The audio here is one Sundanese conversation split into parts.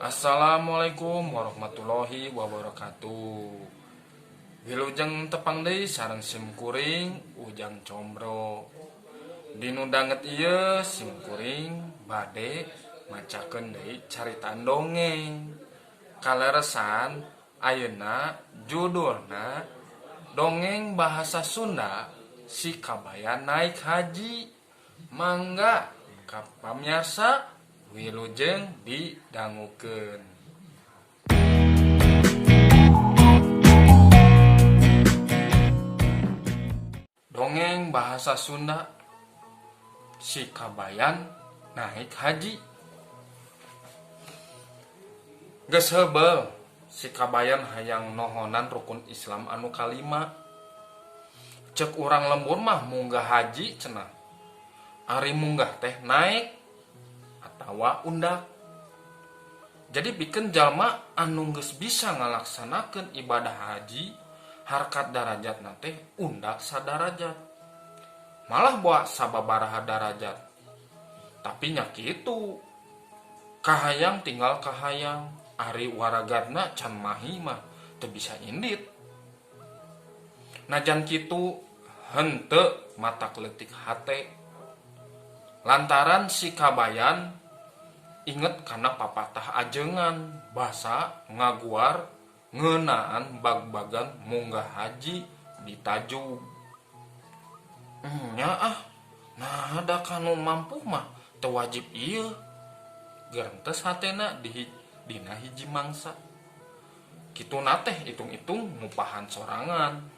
Assalamualaikum warahmatullahi wabarakatuh. Wilujeng tepang deui sareng simkuring Ujang Combro. Dinu danget ieu simkuring bade macakeun deui caritaan dongeng. Kaleresan ayeuna judulna dongeng bahasa Sunda Si Kabayan Naik Haji. Mangga ka pamirsa wilujeng didangukeun. Dongeng bahasa Sunda Si Kabayan Naik Haji. Geus heubeul si Kabayan hayang nohonan rukun Islam anu kalima. Cek urang lembur mah munggah haji cenah. Ari munggah teh naik atawa undak. Jadi pikeun jalma anu geus bisa ngalaksanakeun ibadah haji, harkat darajatna teh undak sadarajat. Malah boa sababaraha darajat. Tapi nya kitu. Kahayang tinggal kahayang, ari waragadna can mahi mah teu bisa indit. Najan kitu henteu matak leutik hate. Lantaran si Kabayan inget kana papatah ajengan basa ngaguar ngeunaan bag-bagan munggah haji di Tajub. Nya nah ada kanu mampu mah teu wajib ieu. Geurentes hatena dina hiji mangsa. Kituna teh itung-itung ngupahan sorangan.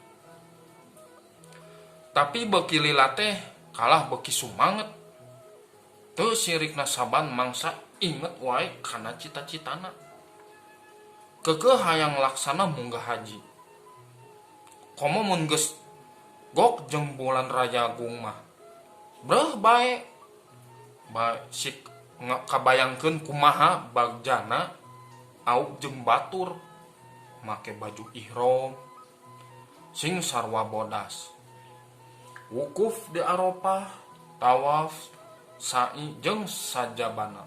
Tapi beuki lila teh kalah beuki sumanget. Teu sirikna saban mangsa inget wae kana cita-citana. Keukeuh hayang laksana munggah haji. Komo mun geus gok jeung bulan Rayagung mah breuh bae. Sik kabayangkeun kumaha bagjana auk jeung batur make baju ihram sing sarwa bodas. Wukuf di Arafah, tawaf, sa'i jeung sajabana.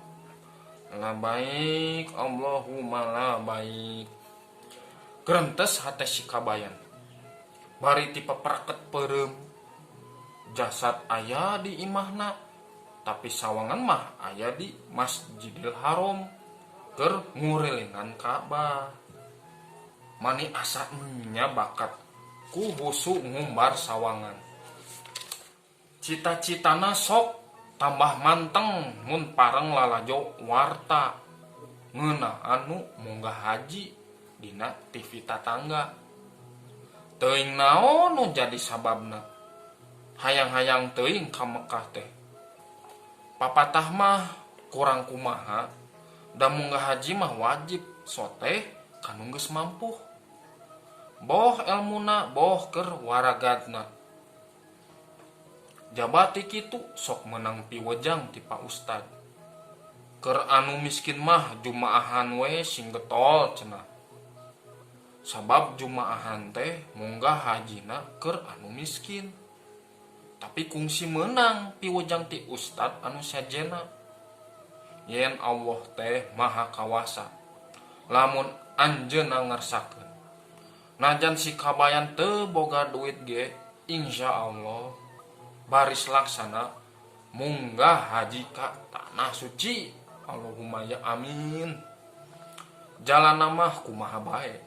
Labaik Allahumma labaik. Geurentes hate si Kabayan. Bari ti papraket peureum. Jasad aya di imahna, tapi sawangan mah aya di Masjidil Haram keur ngurilingan Ka'bah. Mani asa nya bakat ku husu ngumbar sawangan. Cita-citana sok tambah manteng mun pareng lalajo warta ngeunaan nu munggah haji dina TV tatangga. Teuing naon nu jadi sababna? Hayang-hayang teuing ka Mekah teh. Papatah mah kurang kumaha, da munggah haji mah wajib soteh kanu geus mampu. Boh elmuna, boh keur waragadna. Jabati kitu sok menang piwejang ti Pak Ustad. Keur anu miskin mah jumaahan we sing getol cenah. Sabab jumaahan teh munggah hajina keur anu miskin. Tapi kungsi menang piwejang ti Ustad anu sajena. Yen Allah teh maha kawasa. Lamun anjeunna ngarsakeun. Najan si Kabayan teu boga duit ge, insyaallah baris laksana munggah haji ka tanah suci. Allahumma ya amin. Jalana mah kumaha bae.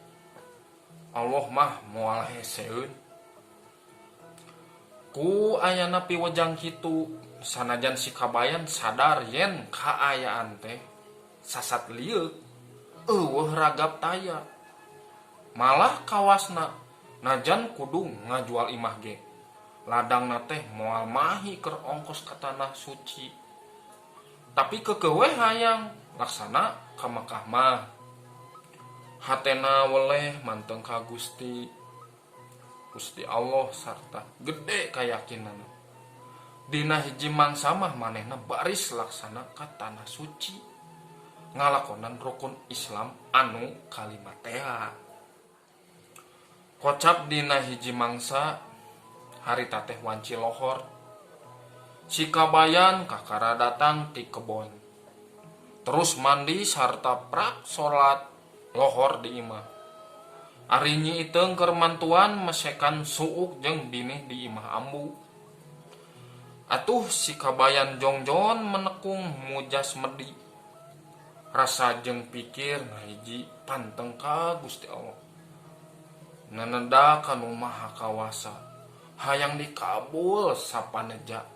Allah mah moal heseun. Ku ayana piwejang kitu sanajan si Kabayan sadar yen kaayaan teh sasat lieur eueuh ragap taya. Malah kawasna najan kudu ngajual imah ge. Ladangna teh moal mahi keur ongkos ka tanah suci. Tapi keukeuh we hayang laksana ka Mekah mah. Hatena weleh manteng ka Gusti Allah sarta gede kayakinana. Dina hiji mangsa mah manehna baris laksana ka tanah suci. Ngalakonan rukun Islam anu kalima teh. Kocap dina hiji mangsa harita teh wanci lohor. Si kabayan kakara datang ti kebon. Terus mandi sarta prak salat lohor di imah. Ari nyi iteung keur mantuan mesekan suuk jeung binih di imah ambu. Atuh si kabayan jongjon menekung mujas medi. Rasa jeung pikir ngahiji panteng ka Gusti Allah. Naneda kanu maha kawasa, hayang dikabul sapaneja.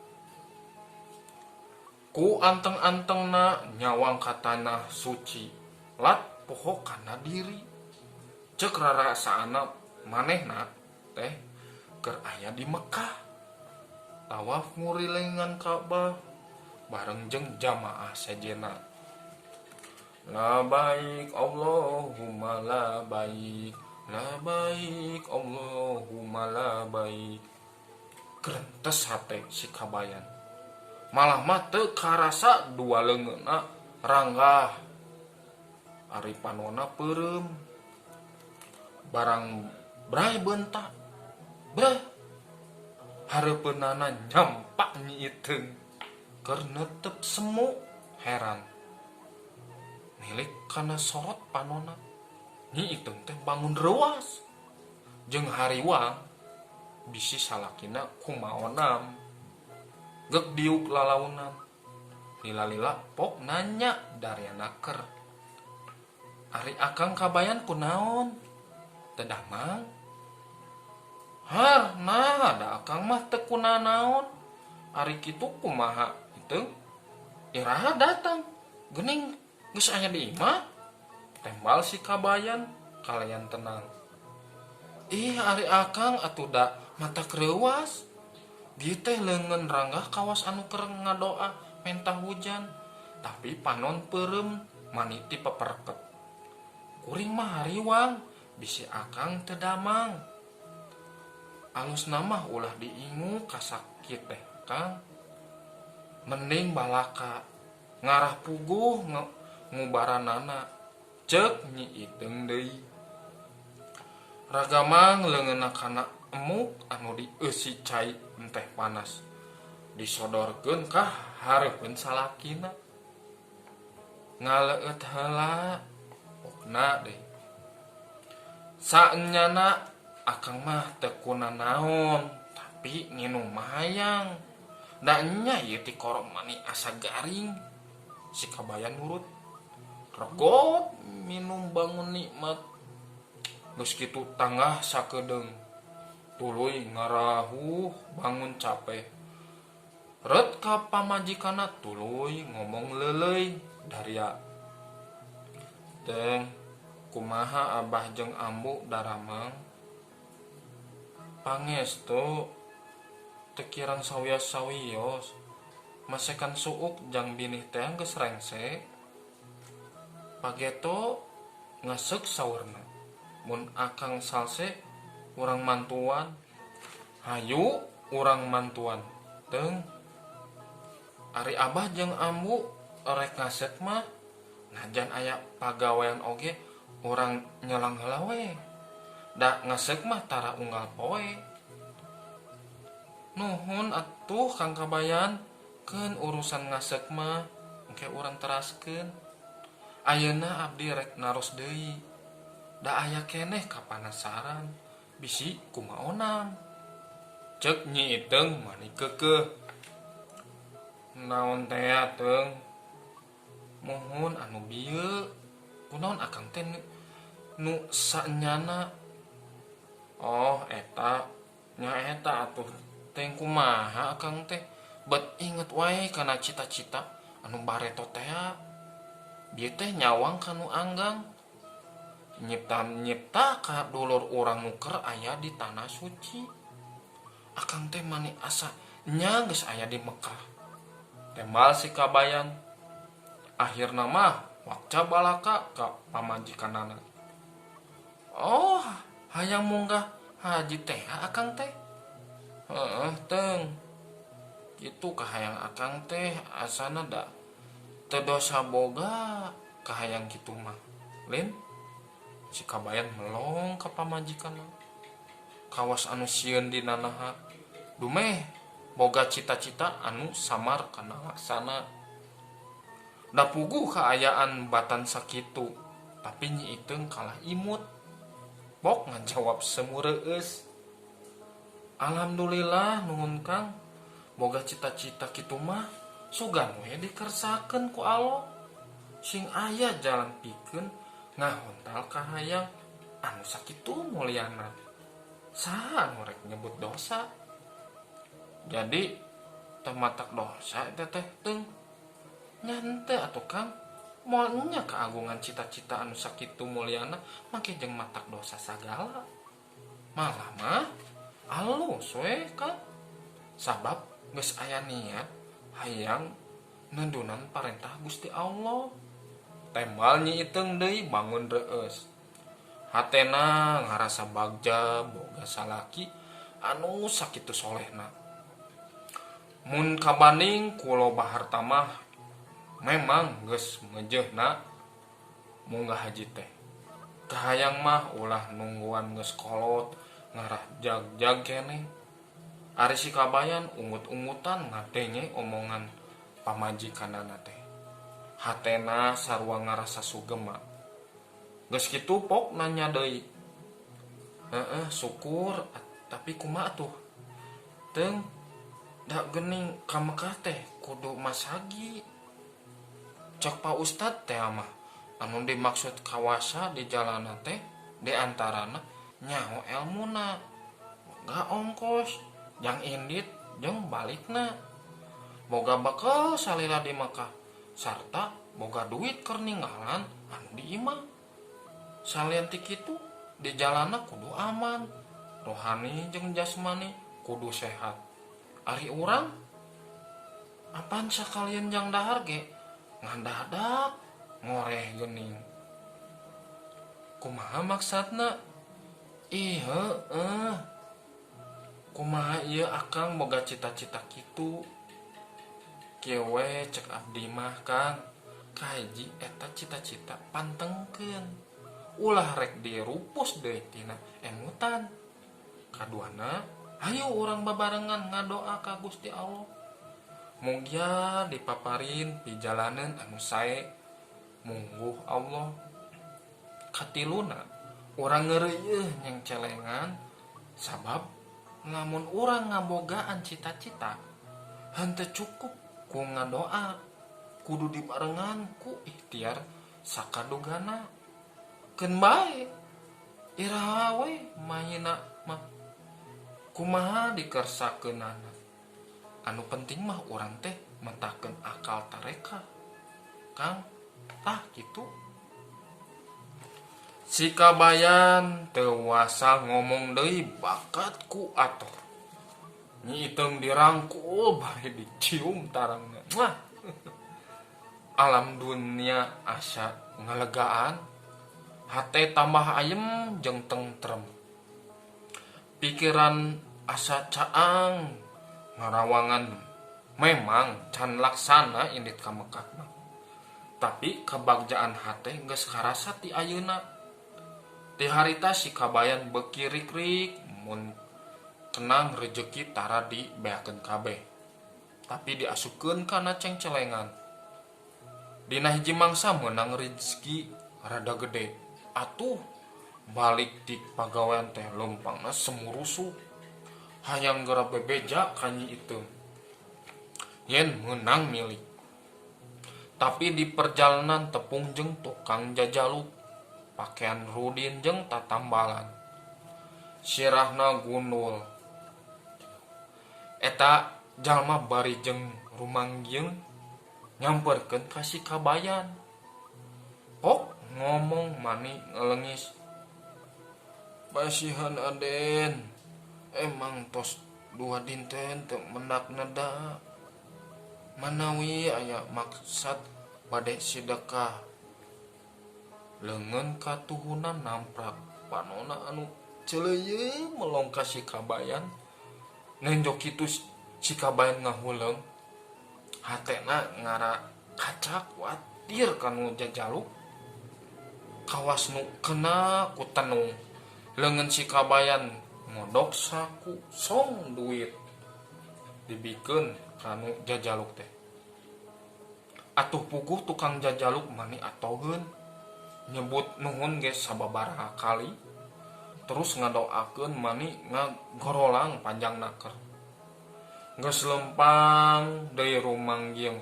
Ku anteng-antengna nyawang ka tanah suci, lat poho kana diri. Cek rarasaana manehna teh keur aya di Mekah. Tawaf ngurilengan Ka'bah bareng jeung jamaah sejenna. Labaik Allahumma labaik, labaik Allahumma labaik. Gerentes hate si kabayan. Malah mah teu karasa dua leungeunna ranggah. Ari panonna peureum. Barang bray bentak. Beuh. Hareupeunana nyampak nyi iteung. Keur neutep semu heran. Milik kana sorot panonna. Nyi iteung teh bangun reuas. Jeung hariwang bisi salakina kumaonam. Gek diuk lalaunan. Lila-lila pok nanya dariana keur. Ari akang kabayan kunaon? Teu damang. Har, nah ada akang mah teu kunaon. Ari kitu kumaha iteung? Iraha datang. Geuning geus aya di imah. Tembal si kabayan kalayan tenang. Ih ari akang atuh da mata kreuwas. Dieu teh leungeun ranggah kawas anu keur ngadoa mentah hujan. Tapi panon peureum maniti peperket. Kuring mah hariwang bisi akang teu damang. Alusna mah ulah diingu kasakit teh Kang. Mending balaka ngarah puguh ngubaranana. Cek nyi iteung deui. Ragamang leungeunna kana emuk anu dieusi cai teh panas. Disodorkeun kah hareupeun salakina. Ngaleueut heula pokna deui. Saenyana akang mah teu kunanaon, tapi nginum mah hayang. Da nya ieu ti korong mani asa garing. Si kabayan nurut. Regot minum bangun nikmat. Geus kitu tanggah sakedeung. Tuluy ngarahuh bangun capek. Ret ka pamajikanna tuluy ngomong leuleuy daria. Teng, kumaha abah jeung ambu daramang? Pangestu teu kirang sawios-sawios. Masekan suuk jang binih teh geus rengse. Pageto ngasek saurna. Mun akang salse urang mantuan. Hayu urang mantuan. Teung. Ari abah jeung ambu rek ngasek mah najan aya pagawean oge urang nyelang heula we. Da ngasek mah tara unggal poe. Nuhun atuh Kang Kabayan, keun urusan ngasek mah engke urang teraskeun. Ayeuna abdi rek naros deui. Da aya keneh kapanasaran bisi kumaonam. Cek nyi iteung mani keukeuh. Naon teh teung? Mohon anu bieu. Kunaon akang teh nu saenyana? Oh eta, nya eta atuh teh kumaha akang teh? Bet inget wae kana cita-cita anu bareto teh. Dieu teh nyawang kanu anggang. Nyipta ka dulur urang nu keur aya di tanah suci. Akang teh mani asa nya geus aya di Mekah. Tembal si kabayan. Akhirna mah wakca balaka ka pamajikanana. Oh, hayang munggah haji teh akang teh. Heeh, teung. Kitu kahayang akang teh asana da teu dosa boga kahayang kitu mah. Lin si kabayan melong ka pamajikanna. Kawas anu sieun di nanaha. Dumeh boga cita-cita anu samar kana laksana. Da puguh kaayaan batan sakitu, tapi Nyi Iteung kalah imut. Bok ngajawab semureueus. Alhamdulillah nuhun Kang, boga cita-cita kitu mah sugan we dikersakeun ku Allah. Sing aya jalan pikeun ngahontal ka hayang anu sakitu mulyana. Saha anu rek nyebut dosa? Jadi teu matak dosa eta teh teung. Nya henteu atuh Kang. Moal nya keagungan cita-cita anu sakitu mulyana make jeung matak dosa sagala. Malah mah alus we Kang. Sabab geus aya niat hayang nendunan parentah Gusti Allah. Tembal Nyi Iteung deui bangun reueus. Hatena ngarasa bagja boga salaki anu sakitu solehna. Mun kabanding kuloba harta mah memang geus ngejehna munggah haji teh. Kahayang mah ulah nungguan geus kolot ngarah jag-jag keneh. Ari si kabayan ungut-ungutan ngadenge omongan pamajikanana teh. Hatena sarua ngarasa sugema. Geus kitu pok nanya deui. Syukur, tapi kumaha tuh? Teung da geuning ka Mekah teh kudu masagi. Cek Pak Ustad teh mah anu dimaksud kawasa di jalanan teh di antarana nyaho elmuna, boga ongkos, jang indit jeung balikna. Boga bekal salila di Mekah sarta boga duit keur ninggalan anu di imah. Saliyant ti kitu di jalana kudu aman, rohani jeung jasmani kudu sehat. Ari urang apaan sakalian jang dahar ge ngandadak ngoreh geuning. Kumaha maksudna? Kumaha ieu akang boga cita-cita kitu? Kieu we cek abdi mah Kang, kahiji eta cita-cita pantengkeun. Ulah rek dirupus deui tina emutan. Kaduana, hayu urang babarengan ngadoa ka Gusti Allah. Mugia dipaparin pijalaneun anu sae mungguh Allah. Katiluna, urang ngeureuy nyeng celengan sabab lamun urang ngabogaan cita-cita henteu cukup ku ngadoa, kudu dibarengan ku ikhtiar sakadugana. Keun bae iraha we mahina mah kumaha dikersakeunana. Anu penting mah urang teh mentakeun akal tareka Kang, tah kitu. Si kabayan teu wasa ngomong deui bakat ku ator. Nyi Iteung dirangkul bari dicium tarangna. Alam dunia asa ngalegaan. Hate tambah ayem jeung tentrem. Pikiran asa caang ngarawangan. Memang can laksana indit ka Mekah mah. Tapi kebagjaan hate geus karasa ti ayeuna. Ti harita si kabayan beuki rik-rik mun tenang rejeki tara dibeakeun kabeh. Tapi diasukeun kana cengcelengan. Dina hiji mangsa meunang rezeki rada gede. Atuh balik di pagawean teh lempangna semurusuh. Hayang geura bebeja ka Nyi Iteung. Yen meunang milik. Tapi di perjalanan tepung jeung tukang jajaluk, pakaian rudin jeung tatambalan. Sirahna gundul. Eta jalma bari jeung rumanggiung nyamperkeun ka si kabayan. Pok ngomong mani ngelengis. Basihan Aden, emang tos 2 dinten teu mendakna da. Manawi aya maksud bade sedekah. Leungeun katuhunan namprak panona anu ceuleuyeung melong ka si kabayan. Nenjok kitu si kabayan ngahuleung. Hatena ngara kacak watir kanu jajaluk. Kawas nu kena ku tenung. Leungeun si kabayan ngodok saku song duit. dibikeun kanu jajaluk teh. Atuh puguh tukang jajaluk mani atogeun nyebut nuhun ge sababaraha kali terus ngadoakeun mani ngagorolang panjang naker. Geus lempang deui rumanggieung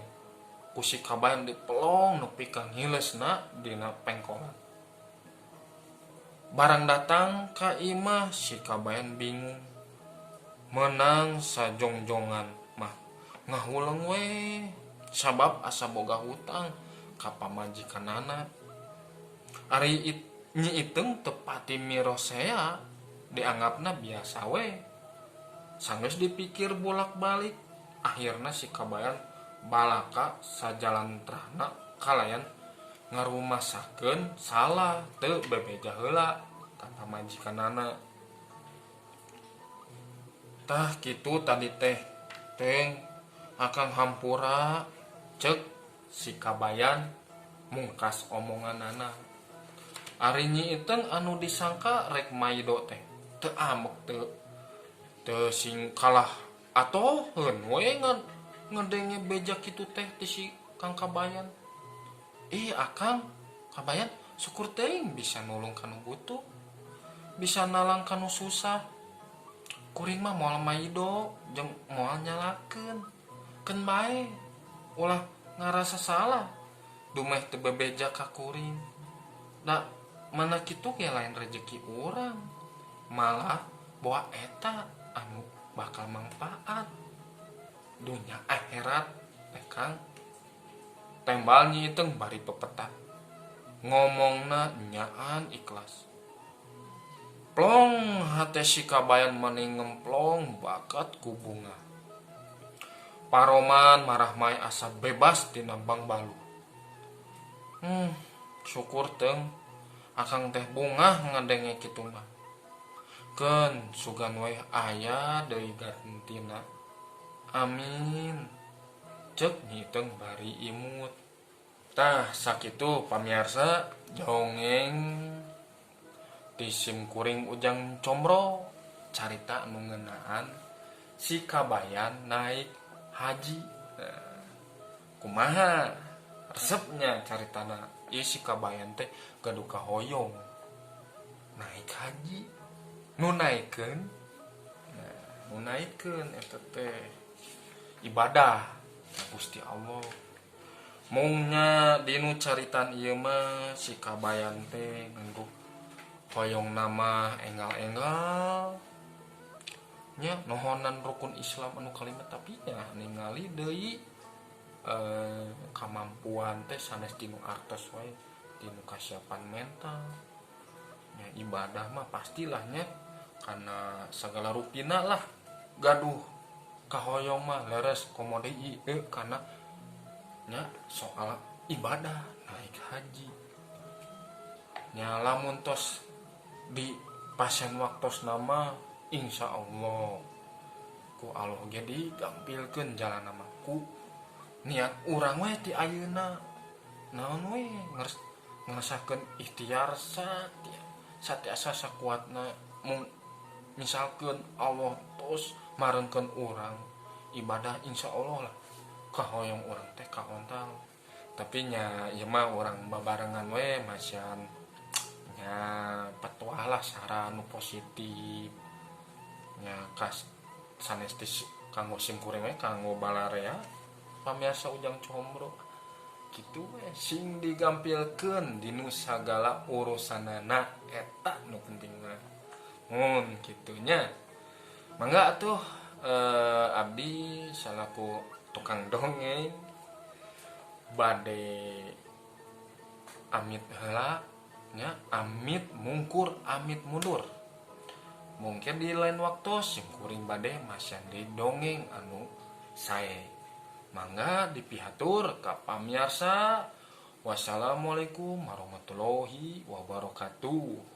ku si kabayan dipelong nepi ka hilesna dina pengkolan. Barang datang ka imah si kabayan bingung. Menang sajongjongan mah ngahuleung we sabab asa boga hutang ka pamajikanana. Ari nyi iteung teu pati mirosea dianggapna biasa we. Sanggeus dipikir bolak-balik akhirna si kabayan balaka sajalantrahna kalayan ngarumasakeun salah teu bebeja heula ka pamajikanana. Tah kitu tadi teh teng akang hampura cek si kabayan mungkas omonganana. Ari nyi iteung anu disangka rek maido teh teu amek teu sing kalah atoheun we ngedenge beja kitu teh ti si Kang Kabayan. Akang Kabayan syukur teuing bisa nulung kanu butuh, bisa nalang kanu susah. Kuring mah moal maido jeung moal nyalakeun keun bae ulah ngarasa salah dumeh teu bebeja ka kuring. Da mana kitu ge lain rezeki urang, malah boa eta anu bakal manfaat dunya akhirat teh Kang. Tembal nyi iteung bari pepetah ngomongna nyaan ikhlas. Plong hate si kabayan mani ngemplong bakat ku bunga. Paroman marah mae asa bebas tina bang balu. Syukur teung akang teh bunga ngadenge kitu mah. Keun sugan we aya deui gantina. Amin. Cek nyi teung bari imut. Tah sakitu pamirsa dongeng di sim kuring ujang comro carita anu ngeunaan si kabayan naik haji. Kumaha resepnya caritana ieu si kabayan teh gaduh kahoyong naik haji. Nu naikeun eta teh ibadah ka Gusti Allah. Mungnya dinu caritan ieu mah si kabayan teh nganggo hoyong nama enggal-enggal nya nohonan rukun Islam anu kalimat tapi nya ningali deui kamampuan teh sanes dinu artos wae dinu kasiapan mental. Nya ibadah mah pastilah nya kana sagala rupina lah gaduh kahoyong mah leres komo deui kana nya soal ibadah naik haji. Nya lamun tos di pasien waktos nama insya Allah ku Allah ge digampilkeun jalan nama ku niat urang we ti ayeuna naon we ngerasakeun ikhtiar satiasa sakuatna. Misalkeun Allah tos marengkeun urang ibadah insya Allah lah kahoyong urang teh kaontal. Tapi nya ieu mah urang babarengan we masyan nya petuah lah saran nu positif nya kas sanes kanggo sim kuring we kanggo balarea pamirsa ujang combro kitu we sing digampilkeun dinu sagala urusanana eta nu penting mah mun kitu nya. Mangga atuh abdi salaku tukang dongeng bade amit heula nya amit mungkur amit mundur. Mungkin di lain waktu sim kuring bade masyan di dongeng anu sae. Mangga dipihatur ka pamirsa. Wassalamualaikum warahmatullahi wabarakatuh.